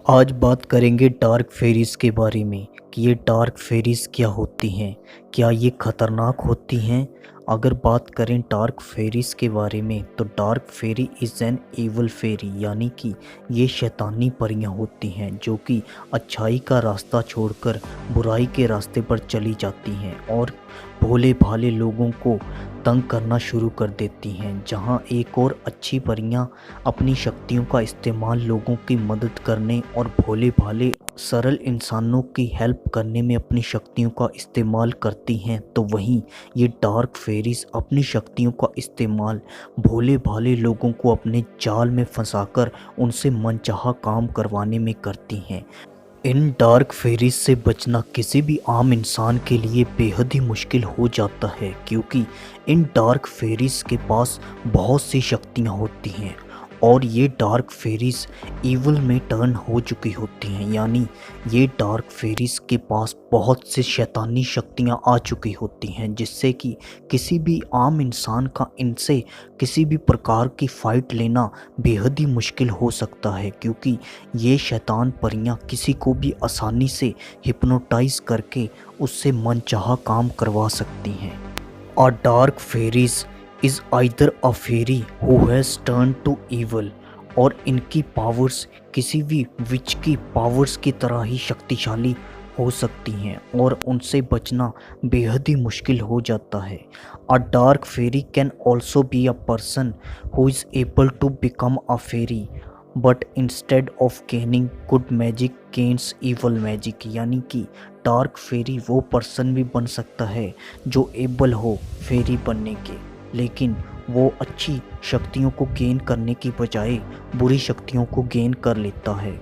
आज बात करेंगे डार्क फेरीज़ के बारे में कि ये डार्क फेरीज़ क्या होती हैं, क्या ये ख़तरनाक होती हैं। अगर बात करें डार्क फेरीज़ के बारे में तो dark fairy is an evil fairy, यानी कि ये शैतानी परियां होती हैं जो कि अच्छाई का रास्ता छोड़कर बुराई के रास्ते पर चली जाती हैं और भोले भाले लोगों को तंग करना शुरू कर देती हैं। जहां एक और अच्छी परियां अपनी शक्तियों का इस्तेमाल लोगों की मदद करने और भोले भाले सरल इंसानों की हेल्प करने में अपनी शक्तियों का इस्तेमाल करती हैं, तो वहीं ये डार्क फेरीज़ अपनी शक्तियों का इस्तेमाल भोले भाले लोगों को अपने जाल में फंसाकर उनसे मनचाहा काम करवाने में करती हैं। इन डार्क फेरीज से बचना किसी भी आम इंसान के लिए बेहद ही मुश्किल हो जाता है, क्योंकि इन डार्क फेरीज के पास बहुत सी शक्तियां होती हैं और ये डार्क फेरीज ईवल में टर्न हो चुकी होती हैं। यानी ये डार्क फेरीज के पास बहुत से शैतानी शक्तियां आ चुकी होती हैं, जिससे कि किसी भी आम इंसान का इनसे किसी भी प्रकार की फ़ाइट लेना बेहद ही मुश्किल हो सकता है, क्योंकि ये शैतान परियां किसी को भी आसानी से हिप्नोटाइज करके उससे मनचाहा काम करवा सकती हैं। और dark fairies is either a fairy who has turn to evil, और इनकी पावर्स किसी भी विच की पावर्स की तरह ही शक्तिशाली हो सकती हैं और उनसे बचना बेहद ही मुश्किल हो जाता है। A dark fairy can also be a person who is able to become a fairy, but instead of gaining good magic gains evil magic. यानी कि डार्क फेरी वो पर्सन भी बन सकता है जो एबल हो फेरी बनने के, लेकिन वो अच्छी शक्तियों को गेन करने की बजाय बुरी शक्तियों को गेन कर लेता है।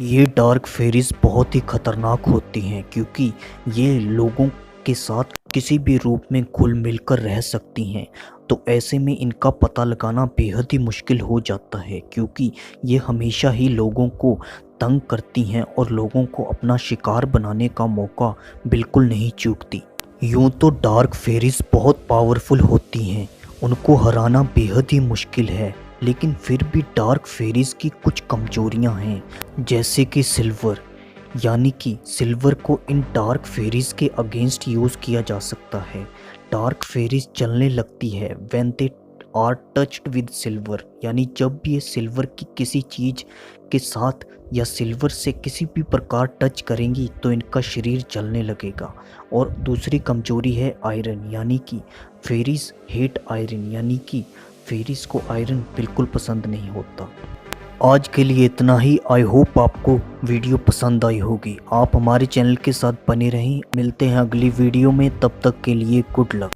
ये डार्क फेरीज बहुत ही खतरनाक होती हैं, क्योंकि ये लोगों के साथ किसी भी रूप में घुल मिलकर रह सकती हैं। तो ऐसे में इनका पता लगाना बेहद ही मुश्किल हो जाता है, क्योंकि ये हमेशा ही लोगों को तंग करती हैं और लोगों को अपना शिकार बनाने का मौका बिल्कुल नहीं चूकती। यूँ तो डार्क फेरीज बहुत पावरफुल होती हैं, उनको हराना बेहद ही मुश्किल है, लेकिन फिर भी डार्क फेरीज की कुछ कमजोरियां हैं, जैसे कि सिल्वर। यानी कि सिल्वर को इन डार्क फेरीज के अगेंस्ट यूज़ किया जा सकता है। डार्क फेरीज चलने लगती है when they are touched with silver, यानी जब भी ये सिल्वर की किसी चीज़ के साथ या सिल्वर से किसी भी प्रकार टच करेंगी तो इनका शरीर चलने लगेगा। और दूसरी कमजोरी है आयरन, यानी कि फेरीज हेट आयरन, यानी कि फेरीज को आयरन बिल्कुल पसंद नहीं होता। आज के लिए इतना ही। आई होप आपको वीडियो पसंद आई होगी। आप हमारे चैनल के साथ बने रहें। मिलते हैं अगली वीडियो में, तब तक के लिए गुड लक।